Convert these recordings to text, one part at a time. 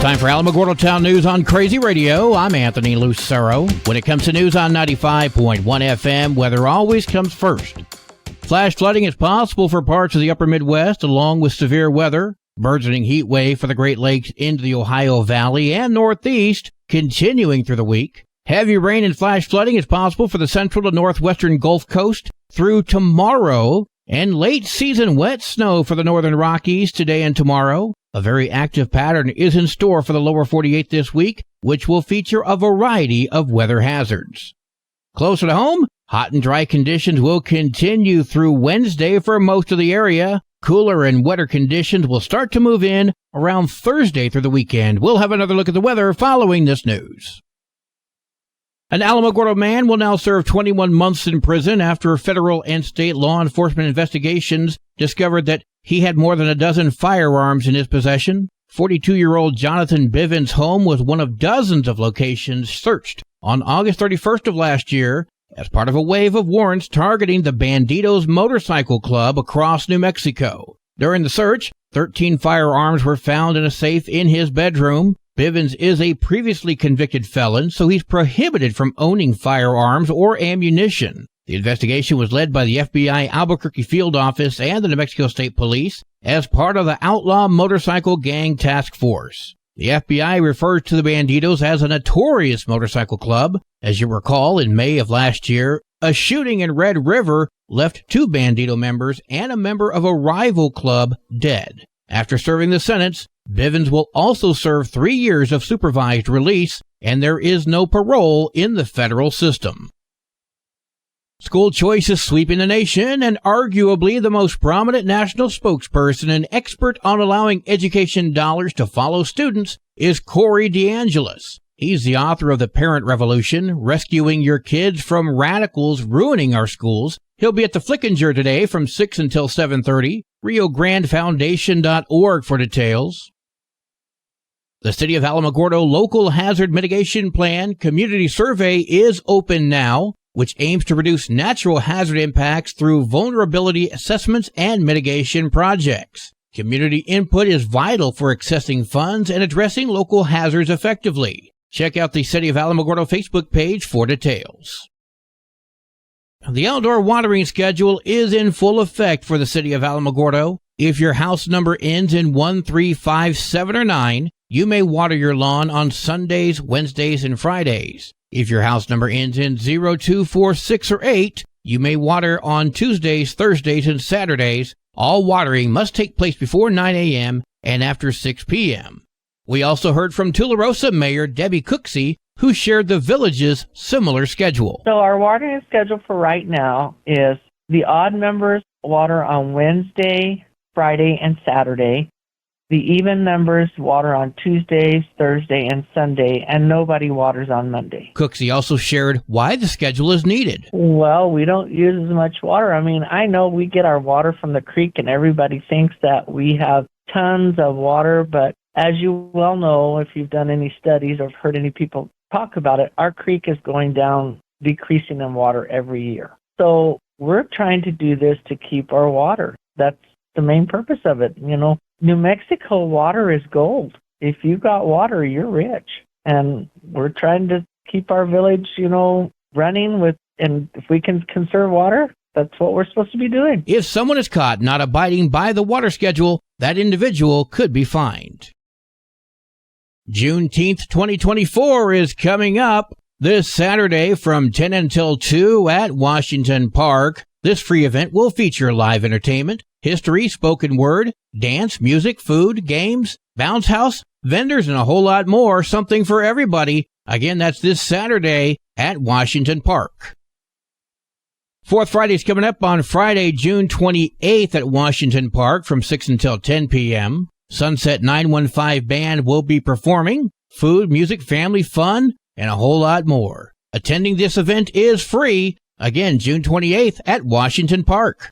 Time for Alamogordo Town News on Crazy Radio. I'm Anthony Lucero. When it comes to news on 95.1 FM, weather always comes first. Flash flooding is possible for parts of the upper Midwest, along with severe weather. Burgeoning heat wave for the Great Lakes into the Ohio Valley and Northeast, continuing through the week. Heavy rain and flash flooding is possible for the central to northwestern Gulf Coast through tomorrow, and late season wet snow for the northern Rockies today and tomorrow. A very active pattern is in store for the lower 48 this week, which will feature a variety of weather hazards. Closer to home, hot and dry conditions will continue through Wednesday for most of the area. Cooler and wetter conditions will start to move in around Thursday through the weekend. We'll have another look at the weather following this news. An Alamogordo man will now serve 21 months in prison after federal and state law enforcement investigations discovered that he had more than a dozen firearms in his possession. 42-year-old Jonathan Bivens' home was one of dozens of locations searched on August 31st of last year as part of a wave of warrants targeting the Banditos Motorcycle Club across New Mexico. During the search, 13 firearms were found in a safe in his bedroom. Bivens is a previously convicted felon, so he's prohibited from owning firearms or ammunition. The investigation was led by the FBI Albuquerque Field Office and the New Mexico State Police as part of the Outlaw Motorcycle Gang Task Force. The FBI refers to the Banditos as a notorious motorcycle club. As you recall, in May of last year, a shooting in Red River left 2 Bandito members and a member of a rival club dead. After serving the sentence, Bivens will also serve 3 years of supervised release, and there is no parole in the federal system. School choice is sweeping the nation, and arguably the most prominent national spokesperson and expert on allowing education dollars to follow students is Corey DeAngelis. He's the author of The Parent Revolution, Rescuing Your Kids from Radicals Ruining Our Schools. He'll be at the Flickinger today from 6 until 7:30. RioGrandeFoundation.org for details. The City of Alamogordo Local Hazard Mitigation Plan Community Survey is open now, which aims to reduce natural hazard impacts through vulnerability assessments and mitigation projects. Community input is vital for accessing funds and addressing local hazards effectively. Check out the City of Alamogordo Facebook page for details. The outdoor watering schedule is in full effect for the City of Alamogordo. If your house number ends in 1, 3, 5, 7, or 9, you may water your lawn on Sundays, Wednesdays, and Fridays. If your house number ends in 0, 2, 4, 6, or 8, you may water on Tuesdays, Thursdays, and Saturdays. All watering must take place before 9 a.m. and after 6 p.m. We also heard from Tularosa Mayor Debbie Cooksey, who shared the village's similar schedule. So our watering schedule for right now is the odd members water on Wednesday, Friday, and Saturday. The even members water on Tuesdays, Thursday, and Sunday, and nobody waters on Monday. Cooksey also shared why the schedule is needed. Well, we don't use as much water. I mean, I know we get our water from the creek, and everybody thinks that we have tons of water, but as you well know, if you've done any studies or heard any people talk about it, our creek is going down, decreasing in water every year. So we're trying to do this to keep our water. That's the main purpose of it. You know, New Mexico water is gold. If you got water, you're rich. And we're trying to keep our village, running with, and if we can conserve water, that's what we're supposed to be doing. If someone is caught not abiding by the water schedule, that individual could be fined. Juneteenth 2024 is coming up this Saturday from 10 until 2 at Washington Park. This free event will feature live entertainment, history, spoken word, dance, music, food, games, bounce house, vendors, and a whole lot more. Something for everybody. Again, that's this Saturday at Washington Park. Fourth Friday is coming up on Friday, June 28th at Washington Park from 6 until 10 p.m. Sunset 915 Band will be performing. Food, music, family fun, and a whole lot more. Attending this event is free. Again, June 28th at Washington Park.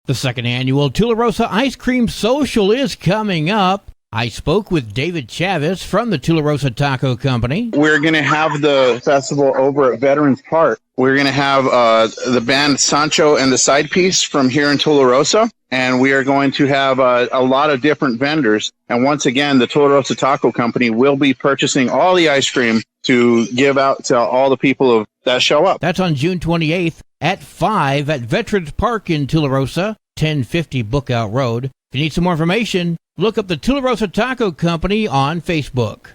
The second annual Tularosa Ice Cream Social is coming up. I spoke with David Chavez from the Tularosa Taco Company. We're going to have the festival over at Veterans Park. We're going to have the band Sancho and the Side Piece from here in Tularosa. And we are going to have a lot of different vendors. And once again, the Tularosa Taco Company will be purchasing all the ice cream to give out to all the people that show up. That's on June 28th at 5 at Veterans Park in Tularosa, 1050 Bookout Road. If you need some more information, look up the Tularosa Taco Company on Facebook.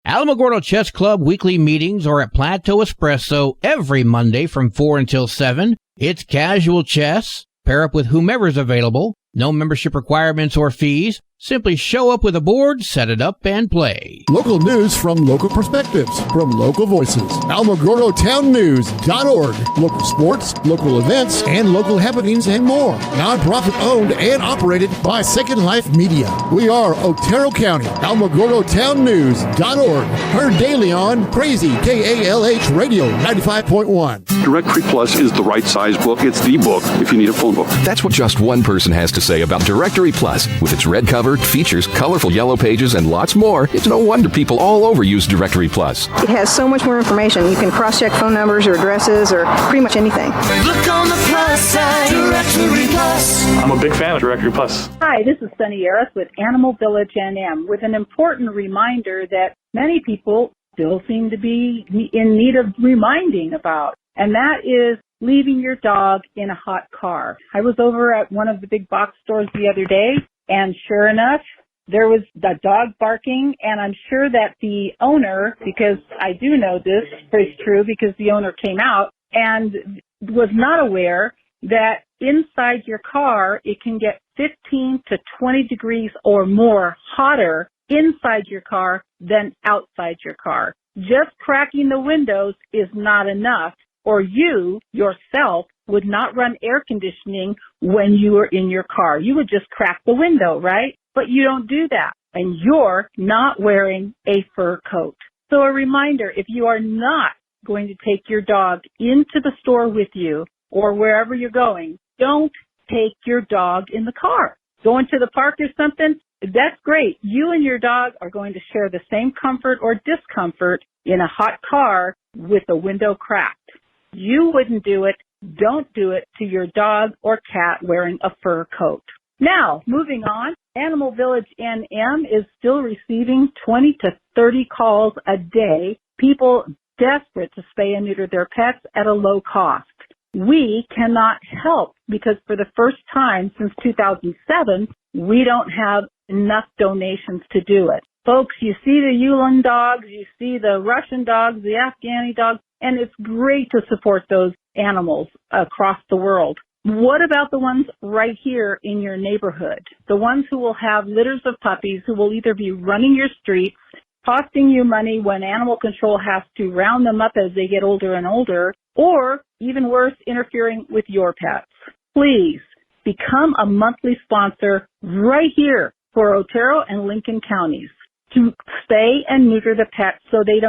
Alamogordo Chess Club weekly meetings are at Plateau Espresso every Monday from 4 until 7. It's casual chess. Pair up with whomever's available. No membership requirements or fees. Simply show up with a board, set it up, and play. Local news from local perspectives, from local voices. AlamogordoTownNews.org. Local sports, local events, and local happenings and more. Nonprofit owned and operated by Second Life Media. We are Otero County. AlamogordoTownNews.org. Heard daily on Crazy KALH Radio 95.1. Directory Plus is the right size book. It's the book if you need a phone book. That's what just one person has to say about Directory Plus. With its red cover, features, colorful yellow pages, and lots more, it's no wonder people all over use Directory Plus. It has so much more information. You can cross-check phone numbers or addresses or pretty much anything. Look on the plus side, Directory Plus. I'm a big fan of Directory Plus. Hi, this is Sunny Harris with Animal Village NM with an important reminder that many people still seem to be in need of reminding about, and that is leaving your dog in a hot car. I was over at one of the big box stores the other day, and sure enough, there was the dog barking, and I'm sure that the owner, because I do know this is true because the owner came out and was not aware that inside your car, it can get 15 to 20 degrees or more hotter inside your car than outside your car. Just cracking the windows is not enough, or you yourself would not run air conditioning when you are in your car. You would just crack the window, right? But you don't do that, and you're not wearing a fur coat. So a reminder, if you are not going to take your dog into the store with you or wherever you're going, don't take your dog in the car. Going to the park or something, that's great. You and your dog are going to share the same comfort or discomfort in a hot car with the window cracked. You wouldn't do it. Don't do it to your dog or cat wearing a fur coat. Now, moving on, Animal Village NM is still receiving 20 to 30 calls a day, people desperate to spay and neuter their pets at a low cost. We cannot help because for the first time since 2007, we don't have enough donations to do it. Folks, you see the Yulin dogs, you see the Russian dogs, the Afghani dogs, and it's great to support those animals across the world. What about the ones right here in your neighborhood? The ones who will have litters of puppies who will either be running your streets, costing you money when animal control has to round them up as they get older and older, or even worse, interfering with your pets. Please become a monthly sponsor right here for Otero and Lincoln counties to spay and neuter the pets so they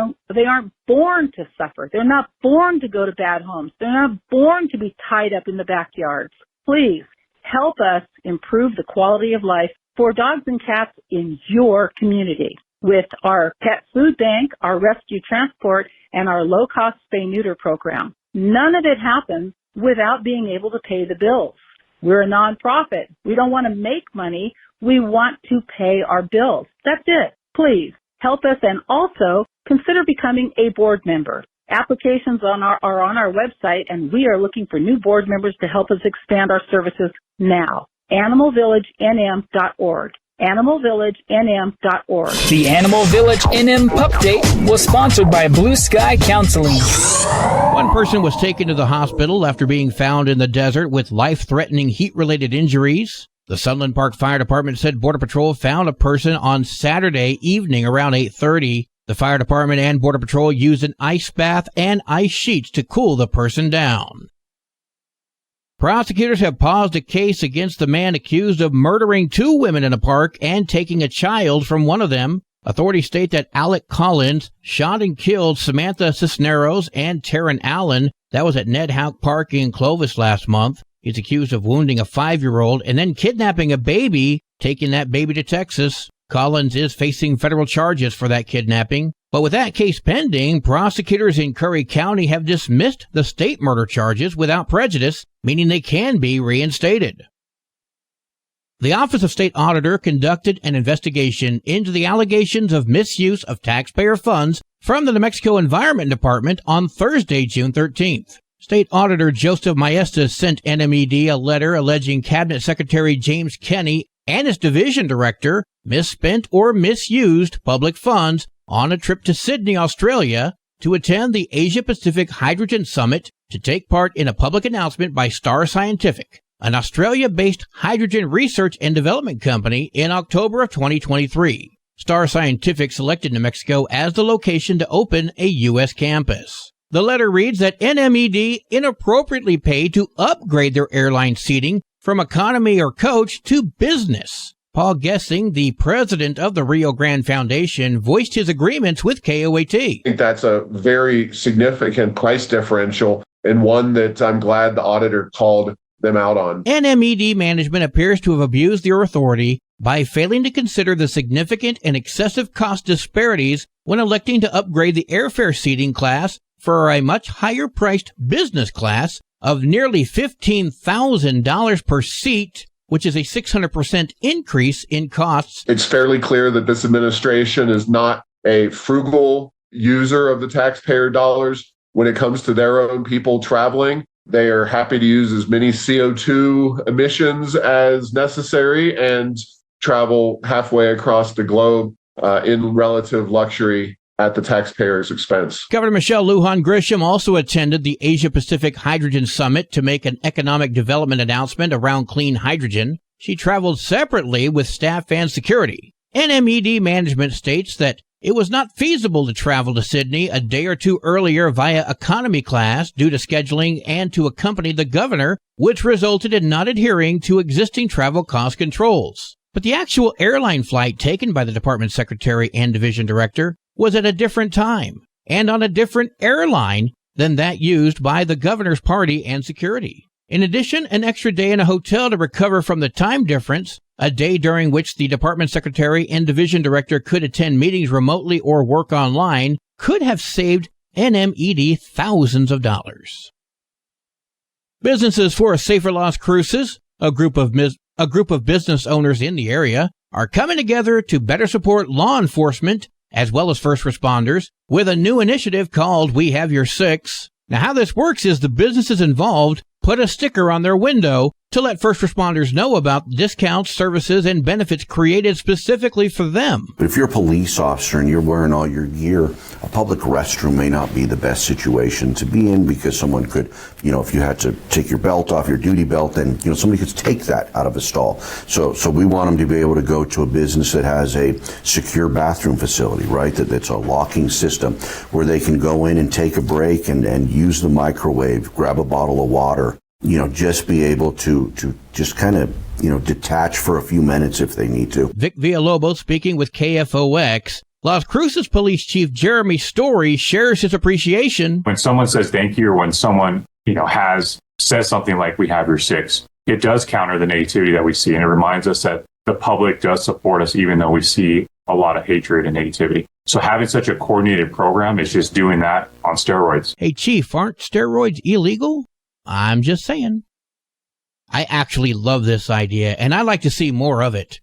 aren't born to suffer. They're not born to go to bad homes. They're not born to be tied up in the backyards. Please help us improve the quality of life for dogs and cats in your community with our pet food bank, our rescue transport, and our low-cost spay-neuter program. None of it happens without being able to pay the bills. We're a nonprofit. We don't want to make money. We want to pay our bills. That's it. Please help us and also consider becoming a board member. Applications are on our website, and we are looking for new board members to help us expand our services now. AnimalVillageNM.org. AnimalVillageNM.org. The Animal Village NM Pup Date was sponsored by Blue Sky Counseling. One person was taken to the hospital after being found in the desert with life-threatening heat-related injuries. The Sunland Park Fire Department said Border Patrol found a person on Saturday evening around 8:30. The fire department and Border Patrol used an ice bath and ice sheets to cool the person down. Prosecutors have paused a case against the man accused of murdering 2 women in a park and taking a child from one of them. Authorities state that Alec Collins shot and killed Samantha Cisneros and Taryn Allen. That was at Ned Houck Park in Clovis last month. He's accused of wounding a 5-year-old and then kidnapping a baby, taking that baby to Texas. Collins is facing federal charges for that kidnapping. But with that case pending, prosecutors in Curry County have dismissed the state murder charges without prejudice, meaning they can be reinstated. The Office of State Auditor conducted an investigation into the allegations of misuse of taxpayer funds from the New Mexico Environment Department on Thursday, June 13th. State Auditor Joseph Maestas sent NMED a letter alleging Cabinet Secretary James Kenney and his division director misspent or misused public funds on a trip to Sydney, Australia, to attend the Asia-Pacific Hydrogen Summit to take part in a public announcement by Star Scientific, an Australia-based hydrogen research and development company, in October of 2023. Star Scientific selected New Mexico as the location to open a U.S. campus. The letter reads that NMED inappropriately paid to upgrade their airline seating from economy or coach to business. Paul Gessing, the president of the Rio Grande Foundation, voiced his agreements with KOAT. I think that's a very significant price differential and one that I'm glad the auditor called them out on. NMED management appears to have abused their authority by failing to consider the significant and excessive cost disparities when electing to upgrade the airfare seating class for a much higher priced business class of nearly $15,000 per seat, which is a 600% increase in costs. It's fairly clear that this administration is not a frugal user of the taxpayer dollars when it comes to their own people traveling. They are happy to use as many CO2 emissions as necessary and travel halfway across the globe in relative luxury at the taxpayer's expense. Governor Michelle Lujan Grisham also attended the Asia-Pacific Hydrogen Summit to make an economic development announcement around clean hydrogen. She traveled separately with staff and security. NMED management states that it was not feasible to travel to Sydney a day or two earlier via economy class due to scheduling and to accompany the governor, which resulted in not adhering to existing travel cost controls. But the actual airline flight taken by the department secretary and division director was at a different time and on a different airline than that used by the governor's party and security. In addition, an extra day in a hotel to recover from the time difference, a day during which the department secretary and division director could attend meetings remotely or work online, could have saved NMED thousands of dollars. Businesses for Safer Las Cruces, a group of business owners in the area, are coming together to better support law enforcement as well as first responders with a new initiative called We Have Your Six. Now, how this works is the businesses involved put a sticker on their window to let first responders know about discounts, services, and benefits created specifically for them. But if you're a police officer and you're wearing all your gear, a public restroom may not be the best situation to be in because someone could, if you had to take your belt off, your duty belt, then, somebody could take that out of a stall. So we want them to be able to go to a business that has a secure bathroom facility, right? That's a locking system where they can go in and take a break and use the microwave, grab a bottle of water, just be able to just kind of, detach for a few minutes if they need to. Vic Villalobos speaking with KFOX. Las Cruces Police Chief Jeremy Story shares his appreciation. When someone says thank you or when someone, says something like we have your six, it does counter the negativity that we see. And it reminds us that the public does support us even though we see a lot of hatred and negativity. So having such a coordinated program is just doing that on steroids. Hey, Chief, aren't steroids illegal? I'm just saying. I actually love this idea, and I like to see more of it.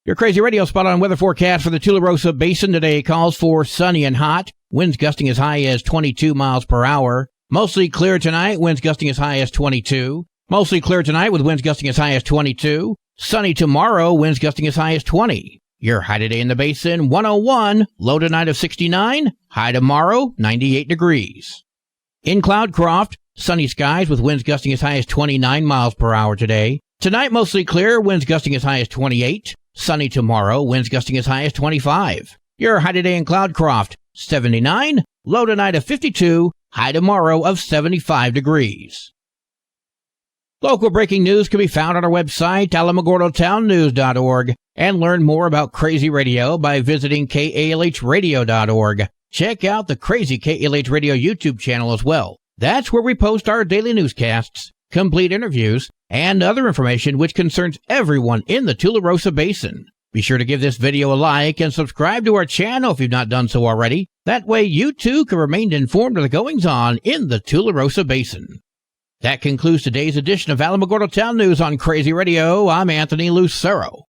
Your Crazy Radio spot on weather forecast for the Tularosa Basin today calls for sunny and hot. Winds gusting as high as 22 miles per hour. Mostly clear tonight, winds gusting as high as 22. Mostly clear tonight with winds gusting as high as 22. Sunny tomorrow, winds gusting as high as 20. Your high today in the basin, 101. Low tonight of 69. High tomorrow, 98 degrees. In Cloudcroft, sunny skies with winds gusting as high as 29 miles per hour today. Tonight, mostly clear, winds gusting as high as 28. Sunny tomorrow, winds gusting as high as 25. Your high today in Cloudcroft, 79. Low tonight of 52. High tomorrow of 75 degrees. Local breaking news can be found on our website, alamogordotownnews.org, and learn more about Crazy Radio by visiting kalhradio.org. Check out the Crazy KLH Radio YouTube channel as well. That's where we post our daily newscasts. complete interviews, and other information which concerns everyone in the Tularosa Basin. Be sure to give this video a like and subscribe to our channel if you've not done so already. That way you too can remain informed of the goings-on in the Tularosa Basin. That concludes today's edition of Alamogordo Town News on Crazy Radio. I'm Anthony Lucero.